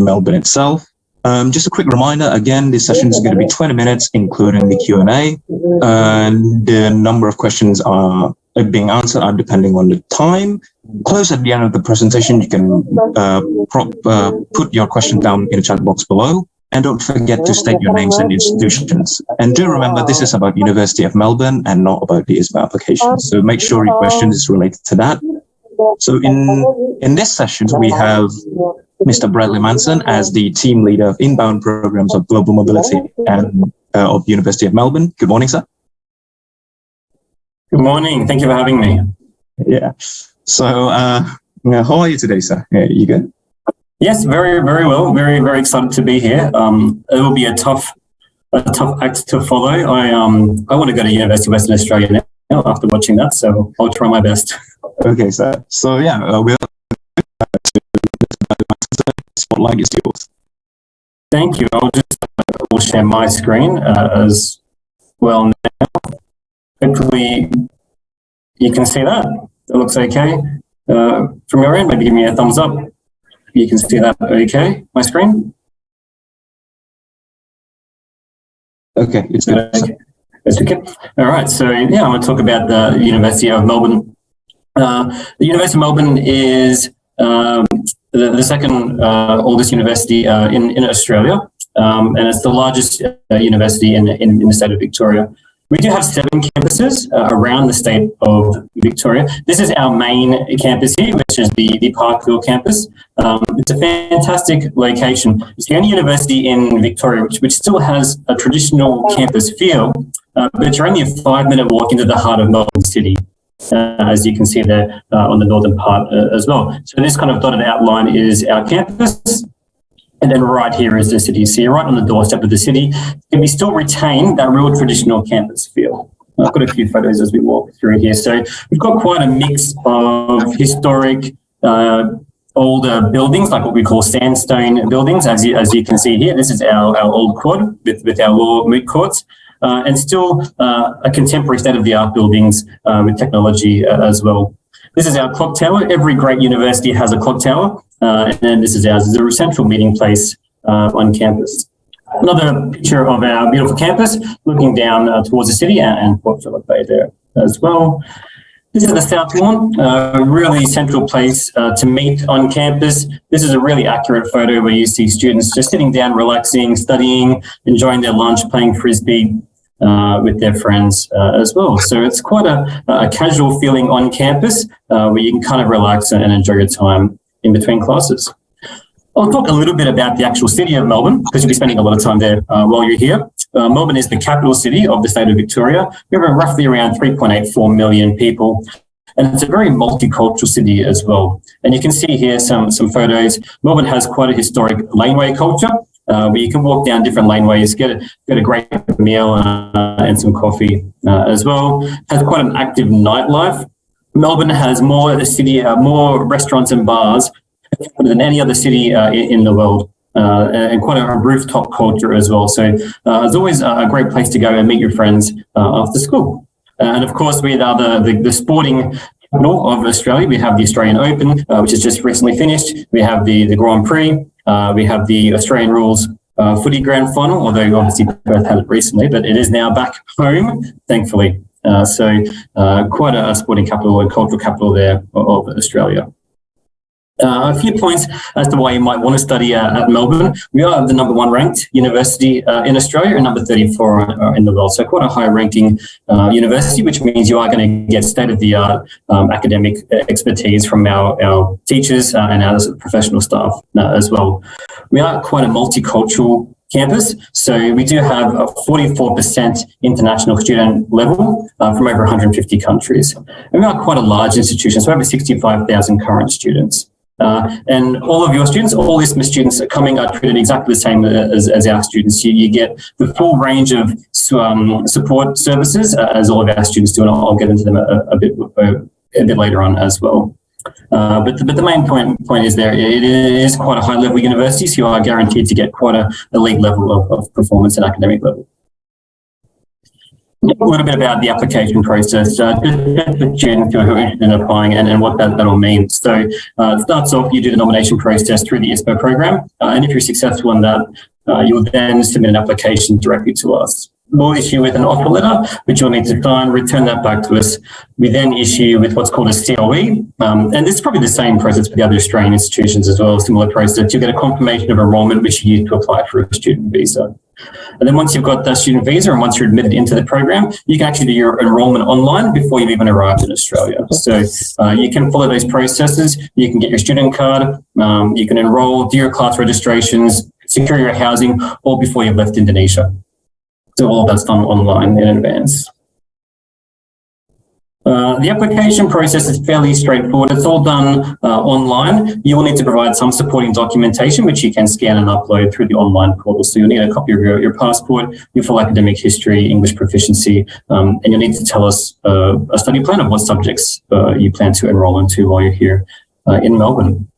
Melbourne itself. Just a quick reminder, again, this session is going to be 20 minutes, including the Q&A. The number of questions are being answered are depending on the time. Close at the end of the presentation, you can put your question down in the chat box below. And don't forget to state your names and institutions. And do remember, this is about University of Melbourne and not about the ISBA application. So make sure your question is related to that. So in this session, we have Mr. Bradley Manson as the team leader of inbound programs of global mobility and of University of Melbourne. Good morning, sir. Good morning. Thank you for having me. Yeah. So how are you today, sir? You good? Yes, very, very well. Very, very excited to be here. It will be a tough act to follow. I want to go to University of Western Australia now after watching that, so I'll try my best. Okay, sir. So yeah, we'll spotlight is yours. Thank you. I'll share my screen as well now. Hopefully you can see that. It looks okay. From your end, maybe give me a thumbs up. You can see that okay, my screen? Okay, it's good. Okay. It's okay. All right, so yeah, I'm going to talk about the University of Melbourne. The University of Melbourne is the second oldest university in Australia, and it's the largest university in the state of Victoria. We do have 7 campuses around the state of Victoria. This is our main campus here, which is the Parkville campus. It's a fantastic location. It's the only university in Victoria which still has a traditional campus feel, but you're only a 5-minute walk into the heart of Melbourne City, as you can see there on the northern part as well. So this kind of dotted outline is our campus. And then right here is the city. So you're right on the doorstep of the city. And we still retain that real traditional campus feel. I've got a few photos as we walk through here. So we've got quite a mix of historic, older buildings, like what we call sandstone buildings. As you can see here, this is our old quad with our law moot courts. And still a contemporary state-of-the-art buildings with technology as well. This is our clock tower. Every great university has a clock tower. And then this is ours. It's a central meeting place on campus. Another picture of our beautiful campus, looking down towards the city and Port Phillip Bay there as well. This is the South Lawn, a really central place to meet on campus. This is a really accurate photo where you see students just sitting down, relaxing, studying, enjoying their lunch, playing frisbee with their friends as well. So it's quite a casual feeling on campus where you can kind of relax and enjoy your time in between classes. I'll talk a little bit about the actual city of Melbourne, because you'll be spending a lot of time there while you're here. Melbourne is the capital city of the state of Victoria. We have roughly around 3.84 million people, and it's a very multicultural city as well. And you can see here some photos. Melbourne has quite a historic laneway culture, where you can walk down different laneways, get a great meal and some coffee as well. Has quite an active nightlife. Melbourne has more restaurants and bars than any other city in the world, and quite a rooftop culture as well. So it's always a great place to go and meet your friends after school. And of course, we are the sporting capital of Australia. We have the Australian Open, which has just recently finished. We have the Grand Prix. We have the Australian Rules footy grand final, although obviously both had it recently, but it is now back home, thankfully. So quite a sporting capital and cultural capital there of Australia. A few points as to why you might want to study at Melbourne. We are the #1 ranked university in Australia and number 34 in the world. So quite a high ranking university, which means you are going to get state-of-the-art academic expertise from our teachers and our professional staff as well. We are quite a multicultural campus. So we do have a 44% international student level from over 150 countries. And we are quite a large institution, so over 65,000 current students. And all of your students, all ISMA students are treated exactly the same as our students. You get the full range of support services as all of our students do, and I'll get into them a bit later on as well. But the main point is it is quite a high level university, so you are guaranteed to get quite a elite level of performance and academic level. A little bit about the application process, just for students who are interested in applying and what that all means. So it starts off, you do the nomination process through the ISPO program, and if you're successful in that, you'll then submit an application directly to us. We'll issue with an offer letter, which you'll need to sign, return that back to us. We then issue with what's called a COE, and this is probably the same process for the other Australian institutions as well, similar process. You'll get a confirmation of enrolment, which you use to apply for a student visa. And then once you've got that student visa and once you're admitted into the program, you can actually do your enrolment online before you've even arrived in Australia. So you can follow those processes. You can get your student card, you can enroll, do your class registrations, secure your housing, all before you've left Indonesia. So all of that's done online in advance. The application process is fairly straightforward. It's all done online. You will need to provide some supporting documentation, which you can scan and upload through the online portal. So you'll need a copy of your passport, your full academic history, English proficiency, and you'll need to tell us a study plan of what subjects you plan to enrol into while you're here in Melbourne.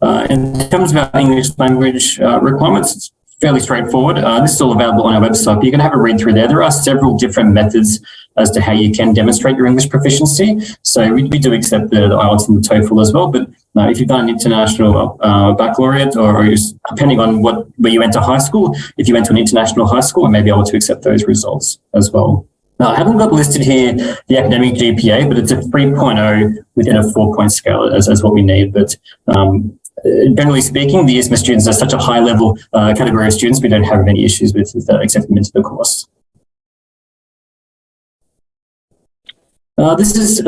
In terms of our English language requirements, it's fairly straightforward. This is all available on our website, but you can have a read through there. There are several different methods as to how you can demonstrate your English proficiency. So we do accept the IELTS and the TOEFL as well, but if you've done an international baccalaureate or depending on where you went to high school, if you went to an international high school, we may be able to accept those results as well. Now, I haven't got listed here the academic GPA, but it's a 3.0 within a 4-point scale as what we need. But generally speaking, the ISMA students are such a high level category of students, we don't have any issues with accepting them into the course. This is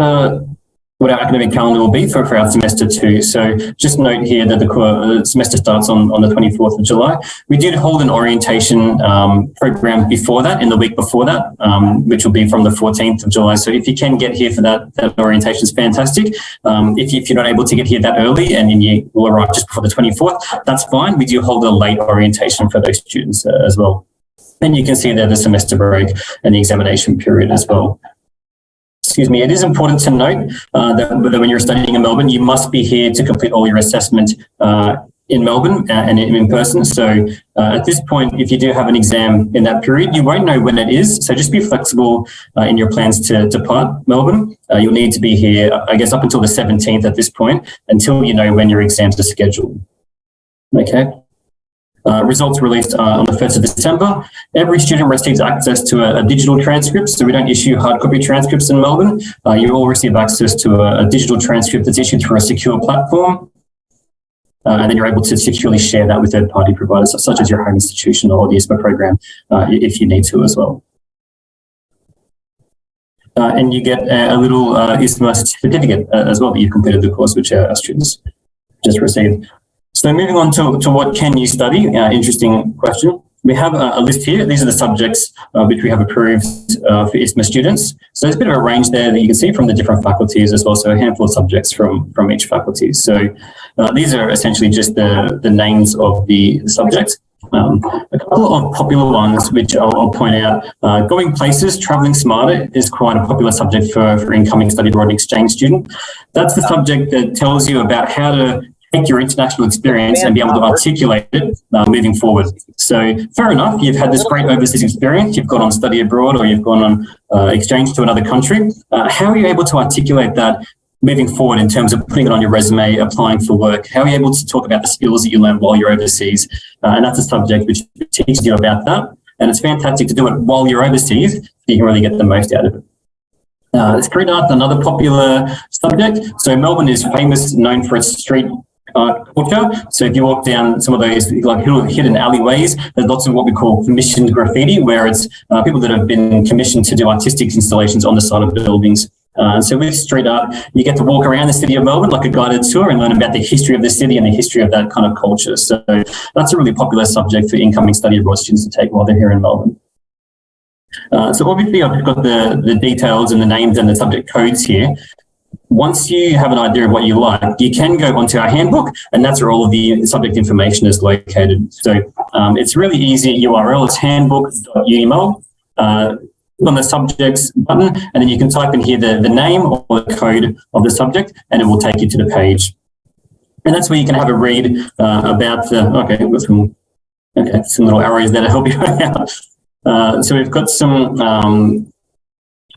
what our academic calendar will be for our semester 2. So just note here that the semester starts on the 24th of July. We did hold an orientation program before that, in the week before that, which will be from the 14th of July. So if you can get here for that orientation is fantastic. If you're not able to get here that early and you will arrive just before the 24th, that's fine. We do hold a late orientation for those students as well. And you can see there the semester break and the examination period as well. Excuse me, it is important to note that when you're studying in Melbourne, you must be here to complete all your assessment in Melbourne and in person. So at this point, if you do have an exam in that period, you won't know when it is. So just be flexible in your plans to depart Melbourne. You'll need to be here, I guess, up until the 17th at this point, until you know when your exams are scheduled. Okay. Results released on the 1st of December. Every student receives access to a digital transcript, so we don't issue hard copy transcripts in Melbourne. You all receive access to a digital transcript that's issued through a secure platform, and then you're able to securely share that with third-party providers, such as your home institution or the ISPA program, if you need to as well. And you get a little ISMA certificate as well that you've completed the course, which our students just received. So moving on to what can you study? Interesting question. We have a list here. These are the subjects which we have approved for ISMA students. So there's a bit of a range there that you can see from the different faculties as well. So a handful of subjects from each faculty. So these are essentially just the names of the subjects. A couple of popular ones, which I'll point out. Going places, travelling smarter is quite a popular subject for incoming study abroad and exchange student. That's the subject that tells you about how to take your international experience and be able to articulate it moving forward. So fair enough, you've had this great overseas experience, you've gone on study abroad or you've gone on exchange to another country. How are you able to articulate that moving forward in terms of putting it on your resume, applying for work? How are you able to talk about the skills that you learned while you're overseas? And that's a subject which teaches you about that. And it's fantastic to do it while you're overseas so you can really get the most out of it. Street art, another popular subject. So Melbourne is famous, known for its street culture. So if you walk down some of those like hidden alleyways, there's lots of what we call commissioned graffiti, where it's people that have been commissioned to do artistic installations on the side of buildings. And so with street art, you get to walk around the city of Melbourne like a guided tour and learn about the history of the city and the history of that kind of culture. So that's a really popular subject for incoming study abroad students to take while they're here in Melbourne. So obviously I've got the details and the names and the subject codes here. Once you have an idea of what you like, you can go onto our handbook, and that's where all of the subject information is located. So it's really easy. URL is handbook.unimel. On the subjects button, and then you can type in here the name or the code of the subject, and it will take you to the page. And that's where you can have a read about the, some little arrows there to help you out. So we've got some,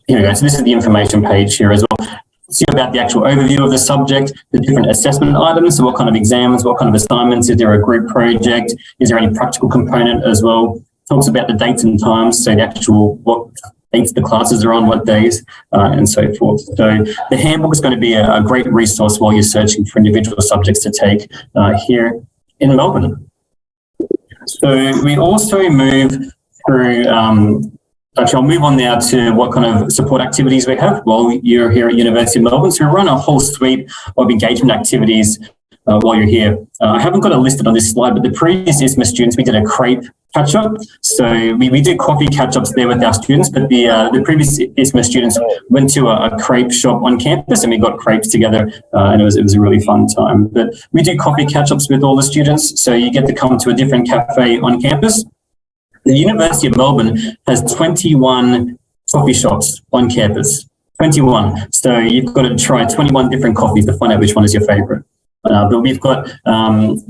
here we go. So this is the information page here as well. See about the actual overview of the subject, the different assessment items, so what kind of exams, what kind of assignments, is there a group project, is there any practical component as well, talks about the dates and times, so the actual, what dates the classes are on, what days, and so forth. So the handbook is going to be a great resource while you're searching for individual subjects to take here in Melbourne. So we also move through, actually, I'll move on now to what kind of support activities we have while you're here at University of Melbourne. So we run a whole suite of engagement activities while you're here. I haven't got it listed on this slide, but the previous ISMA students, we did a crepe catch-up. So we do coffee catch-ups there with our students, but the previous ISMA students went to a crepe shop on campus and we got crepes together and it was a really fun time. But we do coffee catch-ups with all the students, so you get to come to a different cafe on campus. The University of Melbourne has 21 coffee shops on campus, 21. So you've got to try 21 different coffees to find out which one is your favourite. But we've got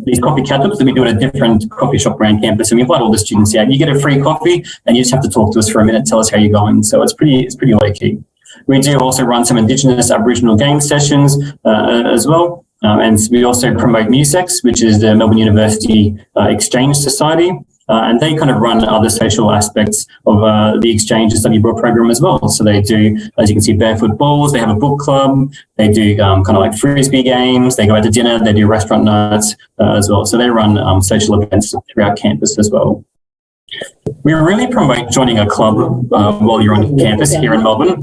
these coffee catch-ups that we do at a different coffee shop around campus, and we invite all the students out. You get a free coffee, and you just have to talk to us for a minute, tell us how you're going. So it's pretty low key. We do also run some Indigenous Aboriginal game sessions as well, and we also promote MUSEX, which is the Melbourne University Exchange Society. And they kind of run other social aspects of the exchange and study abroad program as well. So they do, as you can see, barefoot balls, they have a book club, they do kind of like frisbee games, they go out to dinner, they do restaurant nights as well. So they run social events throughout campus as well. We really promote joining a club while you're on campus here in Melbourne.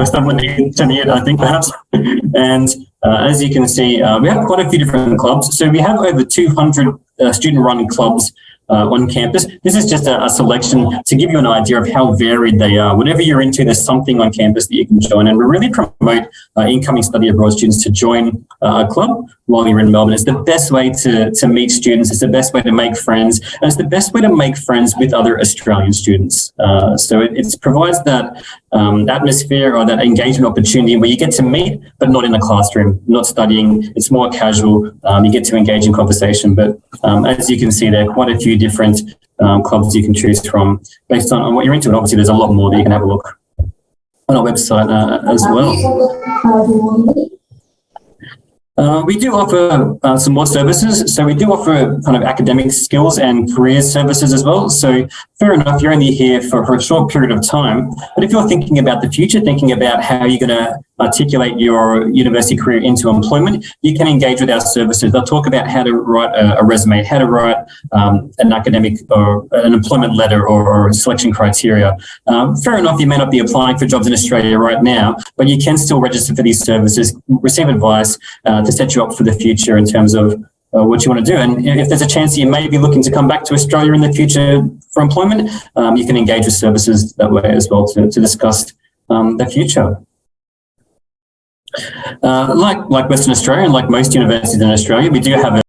Someone needs to mute, I think, perhaps. And as you can see, we have quite a few different clubs. So we have over 200 student-run clubs on campus. This is just a selection to give you an idea of how varied they are. Whatever you're into, there's something on campus that you can join. And we really promote incoming study abroad students to join a club while you're in Melbourne. It's the best way to meet students. It's the best way to make friends. And it's the best way to make friends with other Australian students. So it provides that atmosphere or that engagement opportunity where you get to meet, but not in a classroom, not studying. It's more casual. You get to engage in conversation. But as you can see, there are quite a few different clubs you can choose from based on what you're into. And obviously, there's a lot more that you can have a look on our website as well. We do offer some more services. So we do offer kind of academic skills and career services as well. So fair enough, you're only here for a short period of time. But if you're thinking about the future, thinking about how you're going to articulate your university career into employment, you can engage with our services. They'll talk about how to write a resume, how to write an academic or an employment letter or selection criteria. Fair enough, you may not be applying for jobs in Australia right now, but you can still register for these services, receive advice to set you up for the future in terms of what you want to do. And if there's a chance that you may be looking to come back to Australia in the future for employment, you can engage with services that way as well to discuss the future. Like Western Australia and like most universities in Australia, we do have a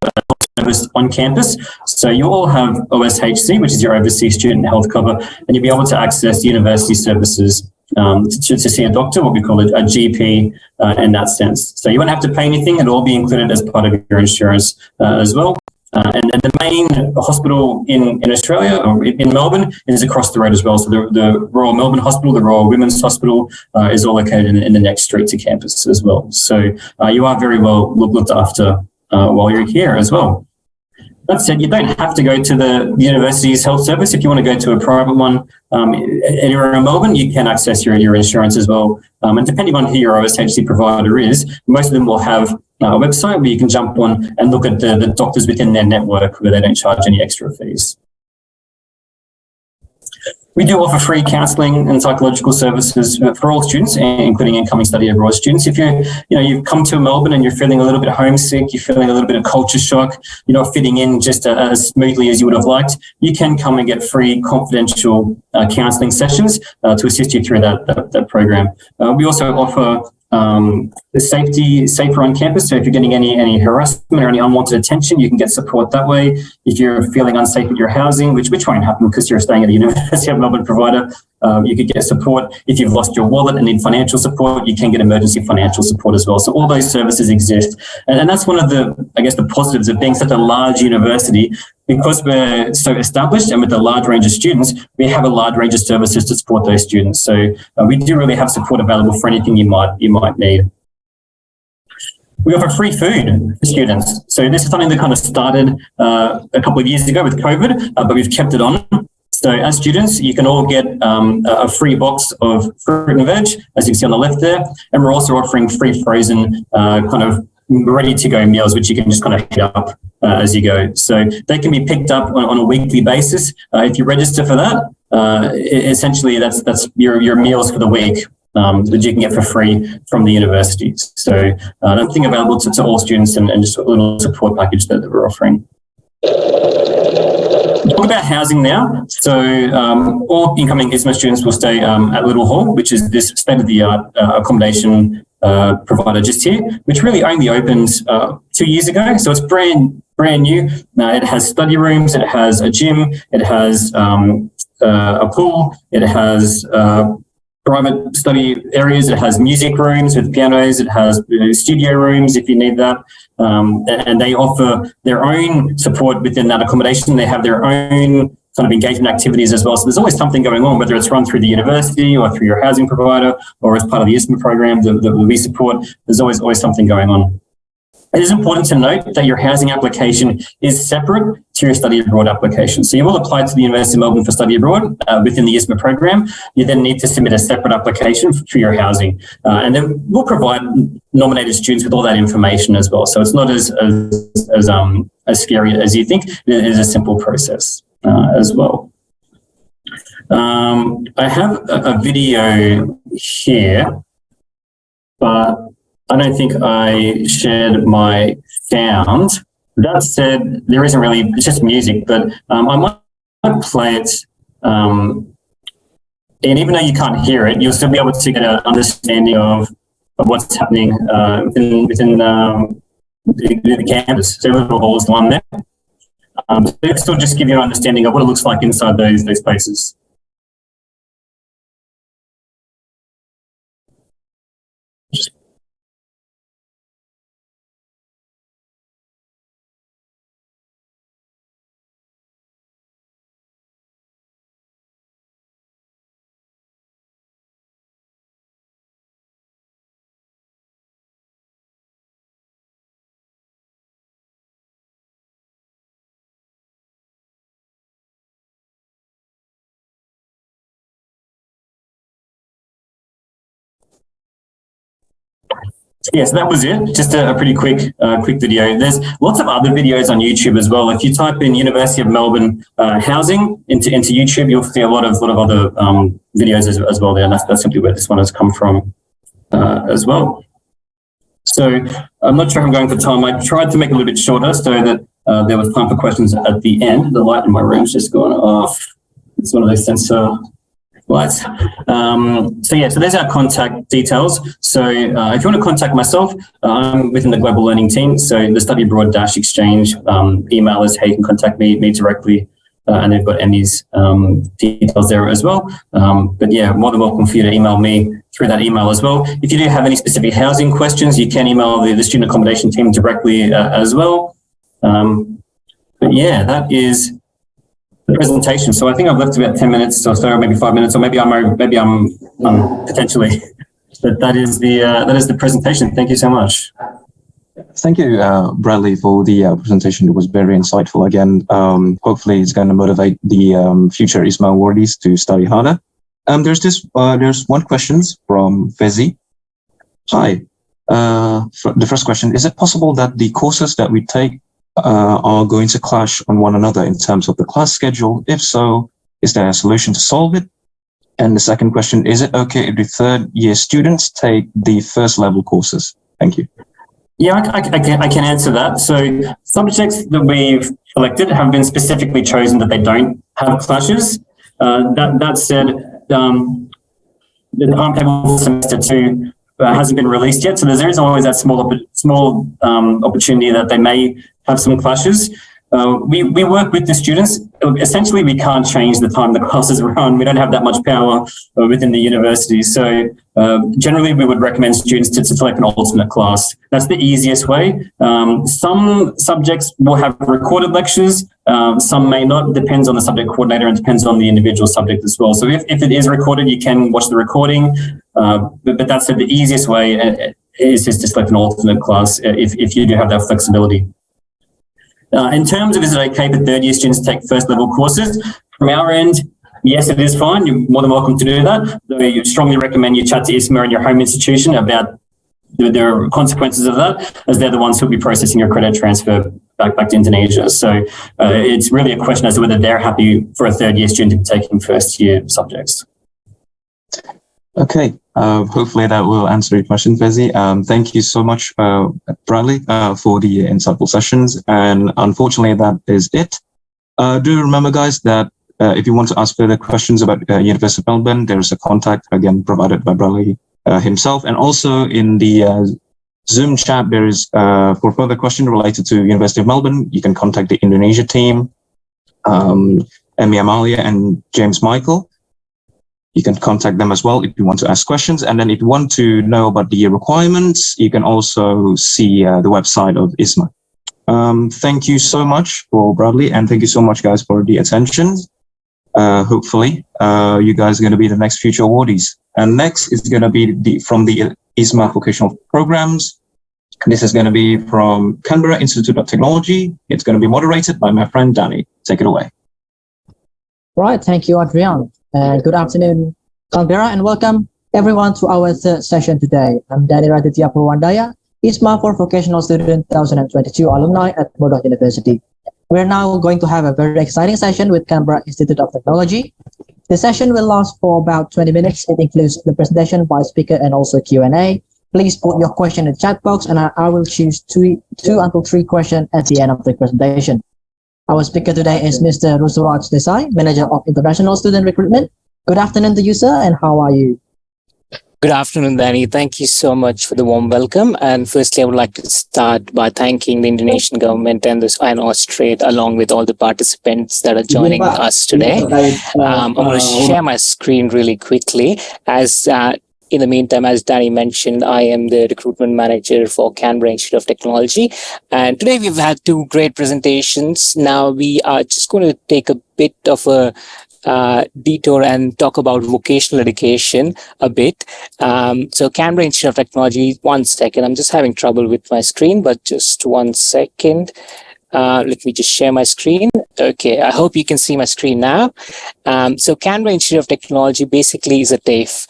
service on campus. So you all have OSHC, which is your overseas student health cover, and you'll be able to access university services to see a doctor, what we call a GP in that sense. So you won't have to pay anything. It'll all be included as part of your insurance as well. And the main hospital in Australia, or in Melbourne, is across the road as well. So the Royal Melbourne Hospital, the Royal Women's Hospital, is all located in the next street to campus as well. So you are very well looked after while you're here as well. That said, you don't have to go to the university's health service. If you want to go to a private one anywhere in Melbourne, you can access your insurance as well. And depending on who your OSHC provider is, most of them will have a website where you can jump on and look at the doctors within their network where they don't charge any extra fees. We do offer free counselling and psychological services for all students, including incoming study abroad students. If you've come to Melbourne and you're feeling a little bit homesick, you're feeling a little bit of culture shock, you're not fitting in just as smoothly as you would have liked, you can come and get free confidential counselling sessions to assist you through that program. We also offer safer on campus. So if you're getting any harassment or any unwanted attention, you can get support that way. If you're feeling unsafe at your housing, which won't happen because you're staying at a University of Melbourne provider, you could get support. If you've lost your wallet and need financial support, you can get emergency financial support as well. So all those services exist. And that's one of the positives of being such a large university. because we're so established and with a large range of students, we have a large range of services to support those students. So we do really have support available for anything you might need. We offer free food for students. So this is something that kind of started a couple of years ago with COVID, but we've kept it on. So as students, you can all get a free box of fruit and veg, as you can see on the left there. And we're also offering free frozen kind of ready to go meals, which you can just kind of heat up as you go. So they can be picked up on a weekly basis. If you register for that, essentially that's your meals for the week. That you can get for free from the university. So something available to all students and just a little support package that we're offering. Talk about housing now. So all incoming ISMA students will stay at Little Hall, which is this state-of-the-art accommodation provider just here, which really only opened 2 years ago. So it's brand new. It has study rooms, it has a gym, it has a pool, it has private study areas, it has music rooms with pianos, it has studio rooms if you need that, and they offer their own support within that accommodation. They have their own kind of engagement activities as well. So there's always something going on, whether it's run through the university or through your housing provider or as part of the ISMA program that we support. There's always something going on. It is important to note that your housing application is separate to your study abroad application. So you will apply to the University of Melbourne for study abroad within the ISMA program. You then need to submit a separate application for your housing. And then we'll provide nominated students with all that information as well. So it's not as scary as you think. It is a simple process as well. I have a video here, but I don't think I shared my sound. That said, there isn't really, it's just music, but I might play it. And even though you can't hear it, you'll still be able to get an understanding of what's happening within the campus. So Little Hall is the one there. So it'll still just give you an understanding of what it looks like inside those places. Yes, that was it. Just a pretty quick video. There's lots of other videos on YouTube as well. If you type in University of Melbourne housing into YouTube, you'll see a lot of other videos as well there. And that's simply where this one has come from as well. So I'm not sure I'm going for time. I tried to make it a little bit shorter so that there was time for questions at the end. The light in my room's just gone off. It's one of those sensor lights. So there's our contact details. So if you want to contact myself, I'm within the Global Learning team. So the Study Abroad Exchange email is how you can contact me directly. And they've got Emmy's details there as well. But yeah, more than welcome for you to email me through that email as well. If you do have any specific housing questions, you can email the student accommodation team directly as well. But yeah, that is the presentation. So I think I've left about 10 minutes or so, maybe 5 minutes, or maybe I'm potentially. But that is the presentation. Thank you so much. Thank you, Bradley, for the presentation. It was very insightful. Again, hopefully it's going to motivate the future ISMA awardees to study harder. There's one question from Fezi. Hi. The first question, is it possible that the courses that we take are going to clash on one another in terms of the class schedule? If so, is there a solution to solve it? And the second question, is it okay if the third year students take the first level courses? Thank you. Yeah, I can answer that. So subjects that we've selected have been specifically chosen that they don't have clashes. That said, the timetable for semester 2 hasn't been released yet, so there is always that small opportunity that they may have some clashes. We work with the students. Essentially, we can't change the time the classes run. We don't have that much power within the university. So generally, we would recommend students to select an alternate class. That's the easiest way. Some subjects will have recorded lectures Some may not. Depends on the subject coordinator and depends on the individual subject as well. So if it is recorded, you can watch the recording. But that's the easiest way is just to select an alternate class if you do have that flexibility. In terms of is it okay for third year students to take first level courses? From our end, yes, it is fine. You're more than welcome to do that. Though you strongly recommend you chat to ISMA and your home institution about the consequences of that, as they're the ones who'll be processing your credit transfer back to Indonesia. So it's really a question as to whether they're happy for a third year student to be taking first year subjects. Okay, hopefully that will answer your question, Fezzi. Thank you so much, Bradley, for the insightful sessions. And unfortunately, that is it. Do remember, guys, that if you want to ask further questions about University of Melbourne, there is a contact, again, provided by Bradley himself. And also in the Zoom chat, there is, for further questions related to University of Melbourne, you can contact the Indonesia team, Emmy Amalia and James Michael. You can contact them as well if you want to ask questions. And then if you want to know about the requirements, you can also see the website of ISMA. Thank you so much for Bradley, and thank you so much, guys, for the attention. Hopefully, you guys are going to be the next future awardees. And next is going to be from the ISMA Vocational Programs. This is going to be from Canberra Institute of Technology. It's going to be moderated by my friend Danny. Take it away. Right, thank you, Adrian. Good afternoon, Canberra, and welcome everyone to our third session today. I'm Danny Raditya Purwandaya, ISMA for Vocational Student 2022 alumni at Murdoch University. We're now going to have a very exciting session with Canberra Institute of Technology. The session will last for about 20 minutes. It includes the presentation by speaker and also Q&A. Please put your question in the chat box, and I will choose two until three questions at the end of the presentation. Our speaker today is Mr. Rusuraj Desai, Manager of International Student Recruitment. Good afternoon to you, sir, and how are you? Good afternoon, Danny. Thank you so much for the warm welcome. And firstly, I would like to start by thanking the Indonesian government and Austrade, along with all the participants that are joining us today. I'm going to share my screen really quickly. In the meantime, as Danny mentioned, I am the recruitment manager for Canberra Institute of Technology. And today we've had two great presentations. Now we are just going to take a bit of a detour and talk about vocational education a bit. So Canberra Institute of Technology, one second, I'm just having trouble with my screen, but just 1 second. Let me just share my screen. Okay, I hope you can see my screen now. So Canberra Institute of Technology basically is a TAFE.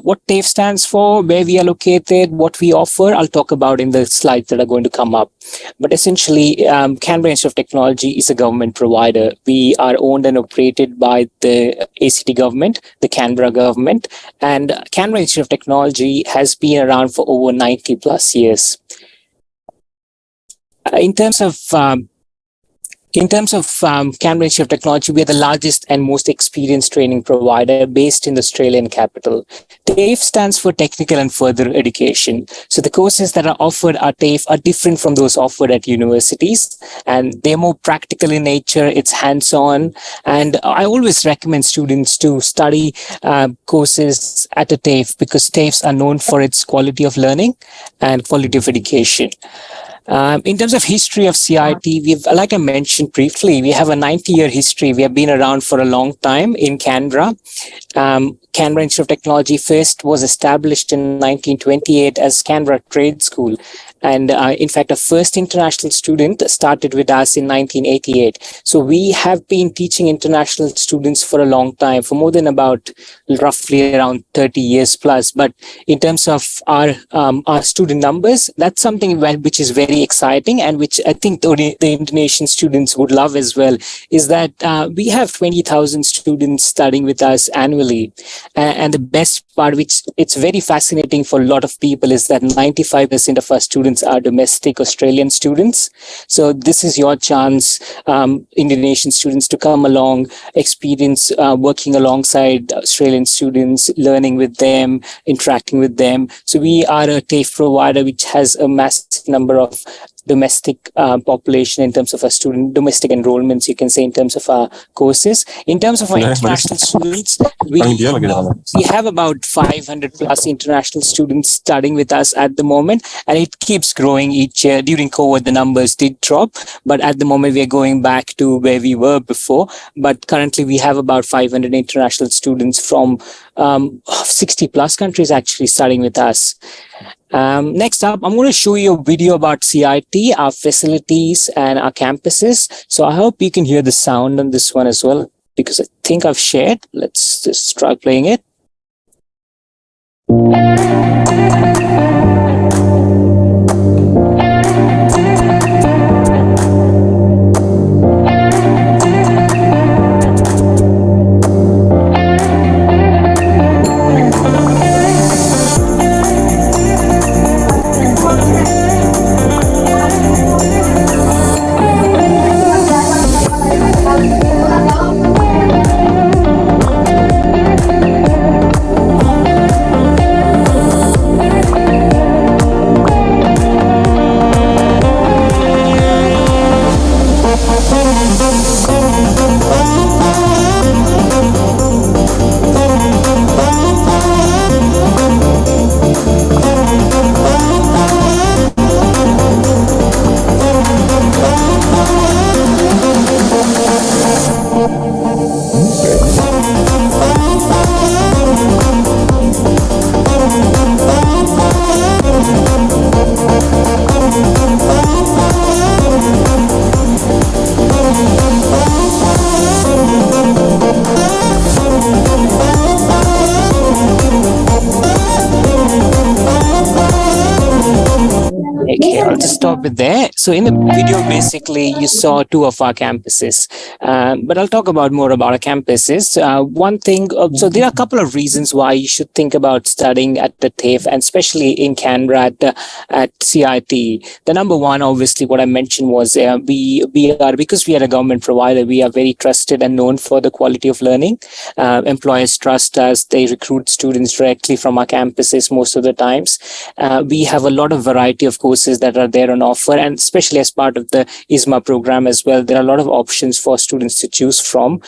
What TAFE stands for, where we are located, what we offer, I'll talk about in the slides that are going to come up. But essentially, Canberra Institute of Technology is a government provider. We are owned and operated by the ACT government, the Canberra government, and Canberra Institute of Technology has been around for over 90 plus years. In terms of Canberra Institute of Technology, we are the largest and most experienced training provider based in the Australian capital. TAFE stands for Technical and Further Education. So the courses that are offered at TAFE are different from those offered at universities, and they're more practical in nature. It's hands-on, and I always recommend students to study courses at a TAFE because TAFEs are known for its quality of learning and quality of education. In terms of history of CIT, like I mentioned briefly, we have a 90-year history. We have been around for a long time in Canberra. Canberra Institute of Technology first was established in 1928 as Canberra Trade School. And in fact, our first international student started with us in 1988. So we have been teaching international students for a long time, for more than about roughly around 30 years plus. But in terms of our student numbers, that's something which is very exciting and which I think the Indonesian students would love as well, is that we have 20,000 students studying with us annually. And the best part, which it's very fascinating for a lot of people, is that 95% of our students are domestic Australian students. So this is your chance, Indonesian students, to come along, experience working alongside Australian students, learning with them, interacting with them. So we are a TAFE provider which has a massive number of domestic population in terms of our student domestic enrollments, you can say, in terms of our courses. In terms of our international students, we have about 500 plus international students studying with us at the moment, and it keeps growing each year. During COVID, the numbers did drop, but at the moment we are going back to where we were before. But currently we have about 500 international students from 60 plus countries actually studying with us. Next up, I'm going to show you a video about CIT, our facilities and our campuses. So I hope you can hear the sound on this one as well, because I think I've shared. Let's just try playing it. Okay, I'll just stop it there. So in the video, basically, you saw two of our campuses, but I'll talk about more about our campuses. One thing, so there are a couple of reasons why you should think about studying at the TAFE, and especially in Canberra at CIT. The number one, obviously, what I mentioned was because we are a government provider, we are very trusted and known for the quality of learning. Employers trust us. They recruit students directly from our campuses most of the times. We have a lot of variety of courses that are there on offer, and especially as part of the ISMA program as well, there are a lot of options for students to choose from.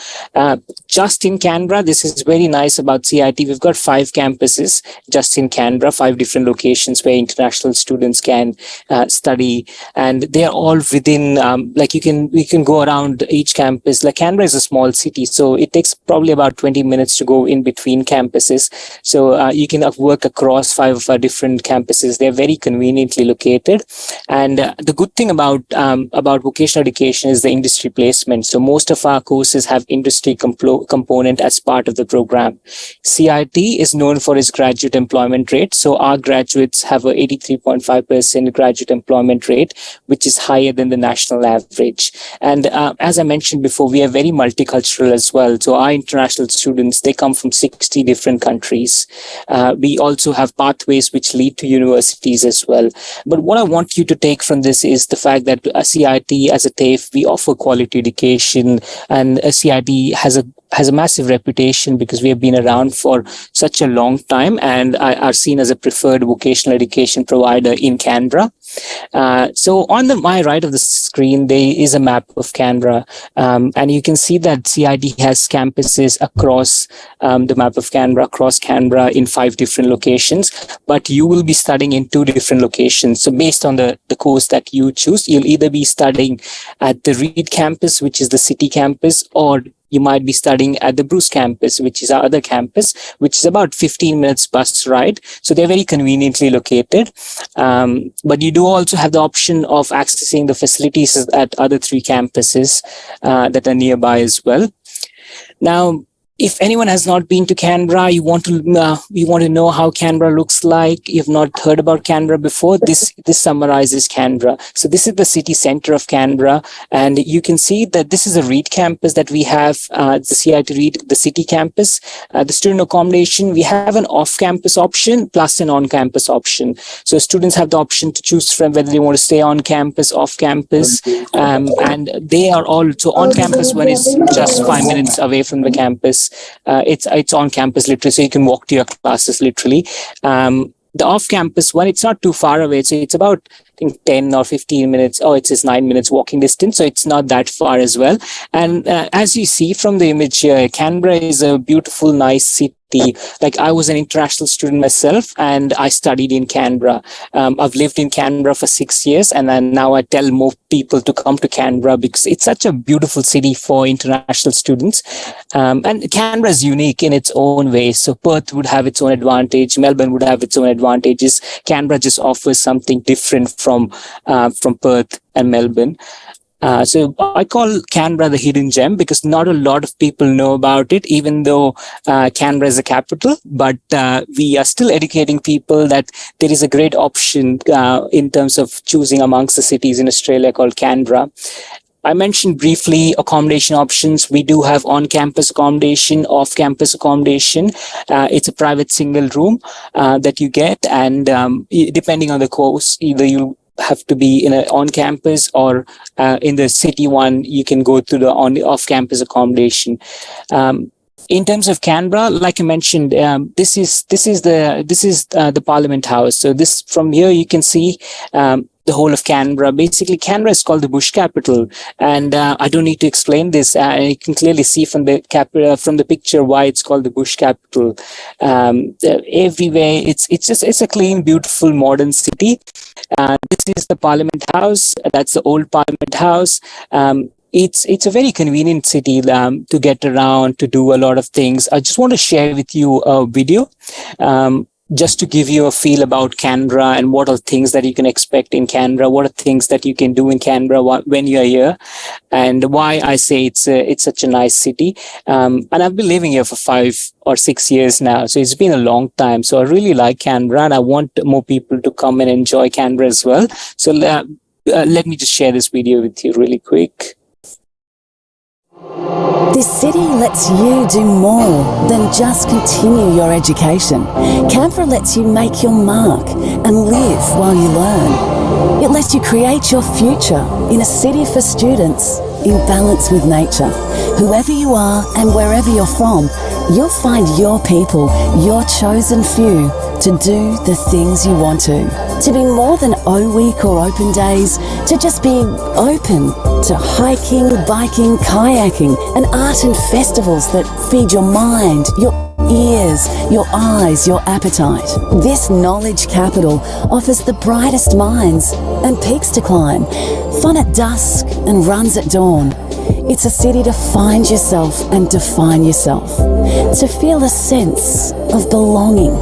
Just in Canberra, this is very nice about CIT. We've got 5 campuses just in Canberra, 5 different locations where international students can study, and they are all within we can go around each campus. Like Canberra is a small city, so it takes probably about 20 minutes to go in between campuses. So you can work across 5 of our different campuses. They're very conveniently located, and the good thing about vocational education is the industry placement. So most of our courses have industry component as part of the program. CIT is known for its graduate employment rate. So our graduates have a 83.5% graduate employment rate, which is higher than the national average. And as I mentioned before, we are very multicultural as well. So our international students, they come from 60 different countries. We also have pathways which lead to universities as well. But what I want you to take from this is the fact that CIT as a TAFE, we offer quality education, and CIT has a massive reputation because we have been around for such a long time and are seen as a preferred vocational education provider in Canberra. So on my right of the screen, there is a map of Canberra, and you can see that CIT has campuses across the map of Canberra, across Canberra in 5 different locations, but you will be studying in 2 different locations. So based on the course that you choose, you'll either be studying at the Reed campus, which is the city campus, or you might be studying at the Bruce campus, which is our other campus, which is about 15 minutes bus ride. So they're very conveniently located. But you do also have the option of accessing the facilities at other 3 campuses that are nearby as well. Now, if anyone has not been to Canberra, you want to know how Canberra looks like, you've not heard about Canberra before, this summarizes Canberra. So this is the city center of Canberra, and you can see that this is a Reed campus that we have, the CIT Reed, the city campus. The student accommodation, we have an off-campus option plus an on-campus option. So students have the option to choose from whether they want to stay on campus, off campus, and they are all, so on campus one is just 5 minutes away from the campus. It's on campus literally, so you can walk to your classes literally. The off-campus one, it's not too far away. So it's about, I think, 10 or 15 minutes. Oh, it's just 9 minutes walking distance. So it's not that far as well. And as you see from the image here, Canberra is a beautiful, nice city. Like, I was an international student myself, and I studied in Canberra. I've lived in Canberra for 6 years, and then now I tell more people to come to Canberra because it's such a beautiful city for international students. And Canberra is unique in its own way. So Perth would have its own advantage. Melbourne would have its own advantages. Canberra just offers something different from Perth and Melbourne. So I call Canberra the hidden gem because not a lot of people know about it, even though Canberra is the capital. But we are still educating people that there is a great option in terms of choosing amongst the cities in Australia called Canberra. I mentioned briefly accommodation options. We do have on-campus accommodation, off-campus accommodation. It's a private single room that you get, and depending on the course, either you have to be in on campus, or in the city one, you can go to the off campus accommodation. In terms of Canberra, like I mentioned, this is the Parliament House. So this, from here you can see the whole of Canberra. Basically, Canberra is called the bush capital, and I don't need to explain this. You can clearly see from the picture why it's called the bush capital. Everywhere, it's a clean, beautiful, modern city. This is the Parliament House. That's the old Parliament House. It's a very convenient city to get around, to do a lot of things. I just want to share with you a video just to give you a feel about Canberra and what are things that you can expect in Canberra, what are things that you can do in Canberra when you're here, and why I say it's such a nice city. And I've been living here for 5 or 6 years now, so it's been a long time. So I really like Canberra, and I want more people to come and enjoy Canberra as well. So let me just share this video with you really quick. This city lets you do more than just continue your education. Canberra lets you make your mark and live while you learn. It lets you create your future in a city for students in balance with nature. Whoever you are and wherever you're from, you'll find your people, your chosen few, to do the things you want to. To be more than O Week or open days, to just being open to hiking, biking, kayaking, and art and festivals that feed your mind, your ears, your eyes, your appetite. This knowledge capital offers the brightest minds and peaks to climb, fun at dusk and runs at dawn. It's a city to find yourself and define yourself, to feel a sense of belonging,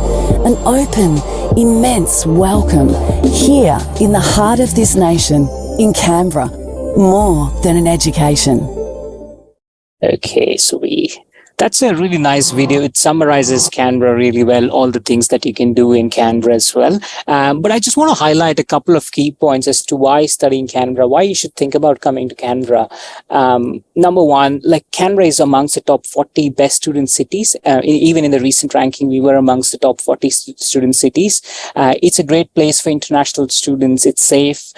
an open, immense welcome here in the heart of this nation, in Canberra, more than an education. Okay, so that's a really nice video. It summarizes Canberra really well, all the things that you can do in Canberra as well. But I just want to highlight a couple of key points as to why studying Canberra, why you should think about coming to Canberra. Number one, like, Canberra is amongst the top 40 best student cities. Even in the recent ranking, we were amongst the top 40 student cities. It's a great place for international students. It's safe.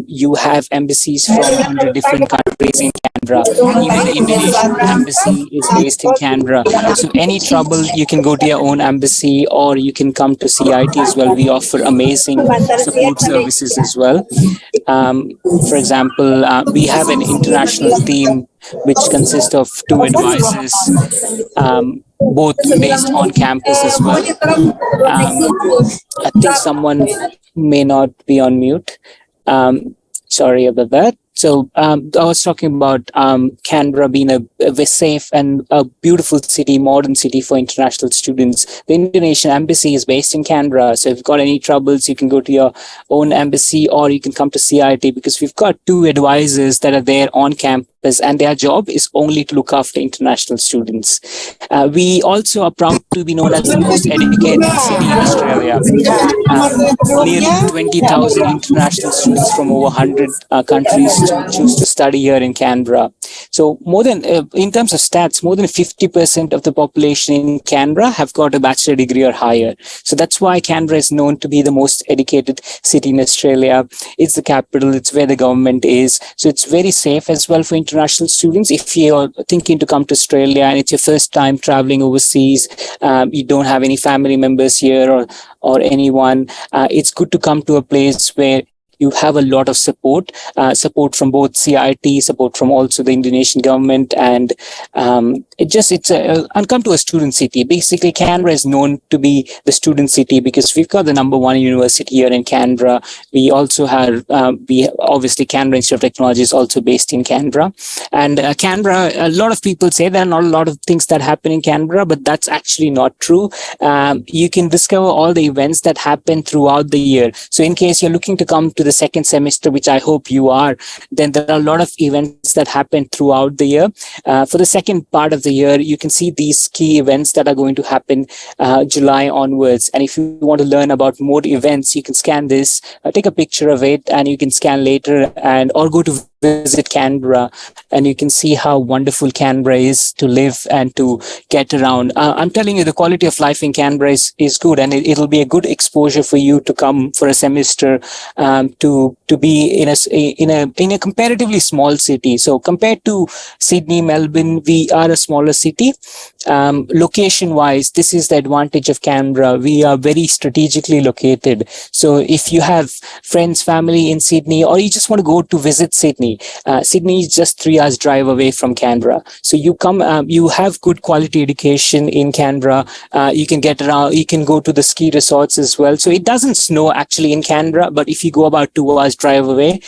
You have embassies from 100 different countries in Canberra. Even the Indonesian embassy is based in Canberra. So any trouble, you can go to your own embassy, or you can come to CIT as well. We offer amazing support services as well. For example, we have an international team which consists of 2 advisors, both based on campus as well. I think someone may not be on mute. Sorry about that. So I was talking about Canberra being a safe and a beautiful city, modern city for international students. The Indonesian embassy is based in Canberra. So if you've got any troubles, you can go to your own embassy, or you can come to CIT, because we've got 2 advisors that are there on campus, and their job is only to look after international students. We also are proud to be known as the most educated city in Australia. Nearly 20,000 international students from over 100 countries choose to study here in Canberra. So more than, in terms of stats, more than 50% of the population in Canberra have got a bachelor degree or higher. So that's why Canberra is known to be the most educated city in Australia. It's the capital. It's where the government is. So it's very safe as well for international students. If you're thinking to come to Australia and it's your first time traveling overseas, you don't have any family members here or anyone, it's good to come to a place where you have a lot of support from both CIT, support from also the Indonesian government, and and come to a student city. Basically, Canberra is known to be the student city because we've got the #1 university here in Canberra. We also have, obviously Canberra Institute of Technology is also based in Canberra. And Canberra, a lot of people say there are not a lot of things that happen in Canberra, but that's actually not true. You can discover all the events that happen throughout the year. So in case you're looking to come to the second semester, which I hope you are, then there are a lot of events that happen throughout the year. For the second part of the year, you can see these key events that are going to happen July onwards. And if you want to learn about more events, you can scan this, take a picture of it, and you can scan later or go to visit Canberra, and you can see how wonderful Canberra is to live and to get around. I'm telling you, the quality of life in Canberra is good, and it'll be a good exposure for you to come for a semester to be in a comparatively small city. So compared to Sydney, Melbourne, we are a smaller city. Location wise, this is the advantage of Canberra. We are very strategically located. So if you have friends, family in Sydney, or you just want to go to visit Sydney, Sydney is just 3 hours drive away from Canberra. So you come, you have good quality education in Canberra. You can get around, you can go to the ski resorts as well. So it doesn't snow actually in Canberra, but if you go about 2 hours drive away,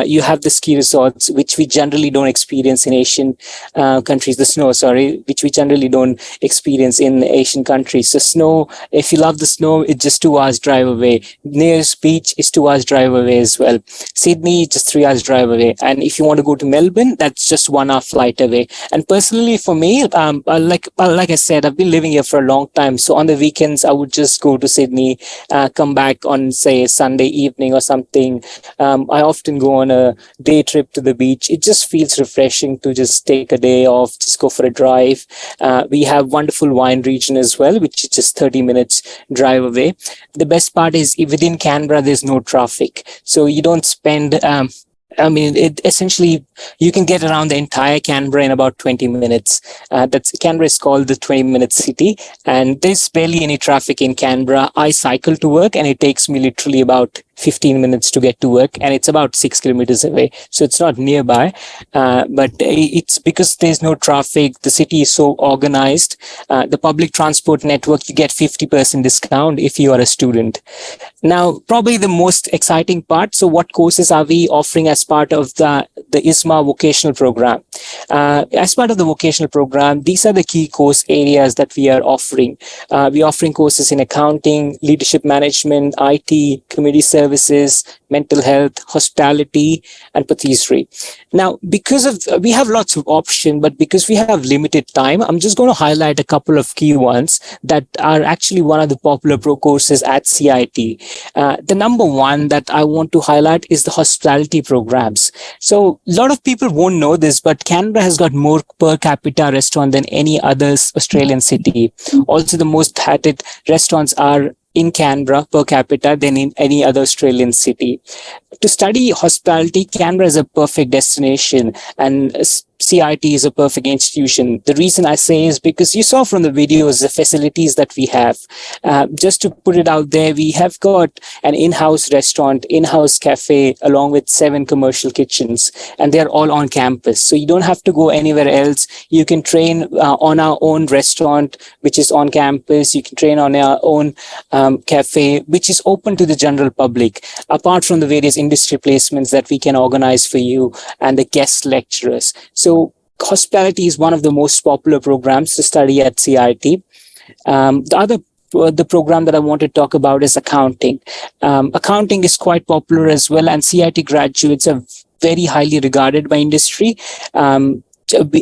you have the ski resorts, which we generally don't experience in Asian countries, which we generally don't experience in Asian countries. So snow, if you love the snow, it's just 2 hours drive away. Nearest beach is 2 hours drive away as well. Sydney, just 3 hours drive away. And if you want to go to Melbourne, that's just 1 hour flight away. And personally for me, like I said, I've been living here for a long time. So on the weekends, I would just go to Sydney, come back on, say, Sunday evening or something. I often go on a day trip to the beach. It just feels refreshing to just take a day off, just go for a drive. We have wonderful wine region as well, which is just 30 minutes drive away. The best part is within Canberra, there's no traffic. So you don't spend, essentially, you can get around the entire Canberra in about 20 minutes. Canberra is called the 20-minute city, and there's barely any traffic in Canberra. I cycle to work, and it takes me literally about 15 minutes to get to work, and it's about 6 kilometers away. So it's not nearby, but it's because there's no traffic. The city is so organized. The public transport network, you get 50% discount if you are a student. Now, probably the most exciting part. So what courses are we offering as part of the ISMA vocational program? As part of the vocational program, these are the key course areas that we are offering. We're offering courses in accounting, leadership management, IT, community services, mental health, hospitality, and patisserie. Now, we have lots of options, but because we have limited time, I'm just going to highlight a couple of key ones that are actually one of the popular pro courses at CIT. The number one that I want to highlight is the hospitality programs. So a lot of people won't know this, but Canberra has got more per capita restaurant than any other Australian city. Also, the most hatted restaurants are in Canberra per capita than in any other Australian city. To study hospitality, Canberra is a perfect destination, and CIT is a perfect institution. The reason I say is because you saw from the videos the facilities that we have. Just to put it out there, we have got an in-house restaurant, in-house cafe, along with 7 commercial kitchens, and they're all on campus. So you don't have to go anywhere else. You can train on our own restaurant, which is on campus. You can train on our own cafe, which is open to the general public, apart from the various industry placements that we can organize for you and the guest lecturers. So hospitality is one of the most popular programs to study at CIT. The program that I want to talk about is accounting. Accounting is quite popular as well, and CIT graduates are very highly regarded by industry.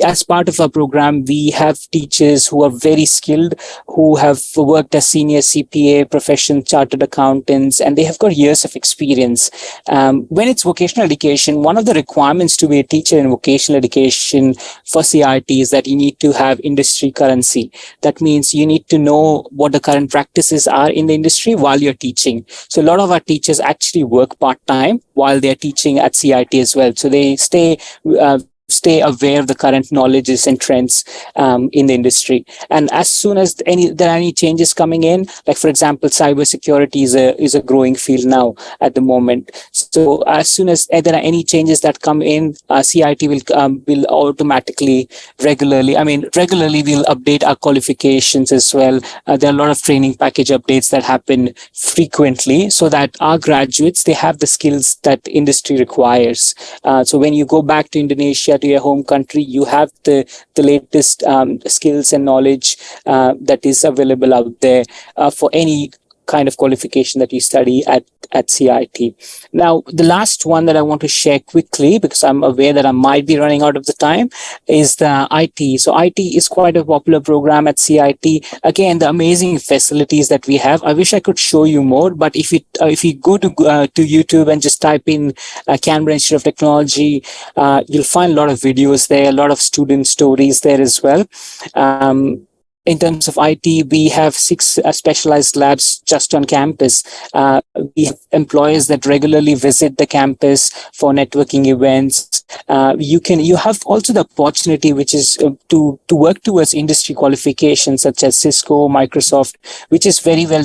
as part of our program, we have teachers who are very skilled, who have worked as senior CPA, professional chartered accountants, and they have got years of experience. When it's vocational education, one of the requirements to be a teacher in vocational education for CIT is that you need to have industry currency. That means you need to know what the current practices are in the industry while you're teaching. So a lot of our teachers actually work part-time while they're teaching at CIT as well. So they stay aware of the current knowledges and trends in the industry. And as soon as there are any changes coming in, like for example, cybersecurity is a growing field now at the moment. So as soon as there are any changes that come in, CIT will automatically regularly we'll update our qualifications as well. There are a lot of training package updates that happen frequently so that our graduates, they have the skills that industry requires. So when you go back to Indonesia, to your home country, you have the latest skills and knowledge that is available out there for any kind of qualification that you study at CIT. Now, the last one that I want to share quickly, because I'm aware that I might be running out of the time, is the IT. So IT is quite a popular program at CIT. Again, the amazing facilities that we have. I wish I could show you more, but if you go to YouTube and just type in Canberra Institute of Technology, you'll find a lot of videos there, a lot of student stories there as well. In terms of IT, we have 6 specialized labs just on campus. We have employees that regularly visit the campus for networking events. You have also the opportunity, which is to work towards industry qualifications such as Cisco, Microsoft, which is very well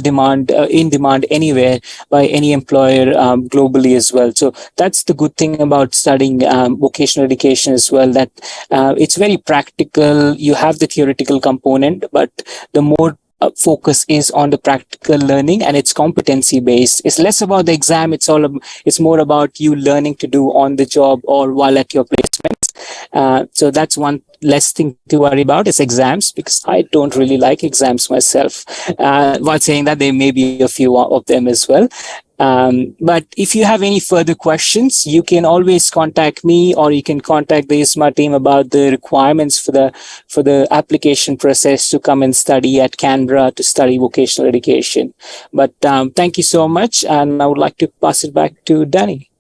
in demand anywhere by any employer globally as well. So that's the good thing about studying vocational education as well, that it's very practical. You have the theoretical component, but the more focus is on the practical learning, and it's competency based. It's less about the exam. It's more about you learning to do on the job or while at your placements. So that's one less thing to worry about is exams, because I don't really like exams myself. While saying that, there may be a few of them as well. But if you have any further questions, you can always contact me, or you can contact the ISMA team about the requirements for the application process to come and study at Canberra to study vocational education. But thank you so much, and I would like to pass it back to Danny.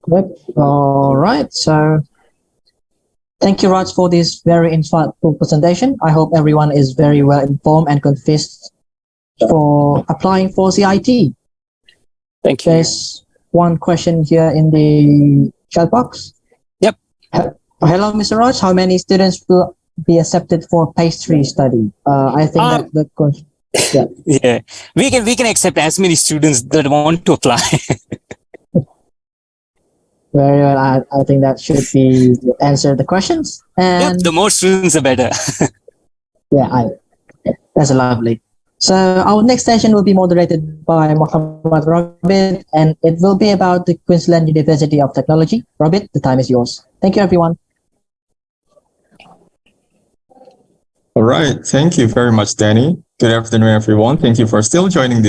Good. All right. So thank you, Raj, for this very insightful presentation. I hope everyone is very well informed and confused for applying for CIT. Thank you. There's one question here in the chat box. Yep. Hello, Mr. Raj. How many students will be accepted for pastry study? I think that the question. Yeah. Yeah. We can accept as many students that want to apply. Very well. I think that should be answer the questions. And Yep, the more students, the better. That's lovely. So our next session will be moderated by Mohammed Robit, and it will be about the Queensland University of Technology. Robit, the time is yours. Thank you, everyone. All right. Thank you very much, Danny. Good afternoon, everyone. Thank you for still joining this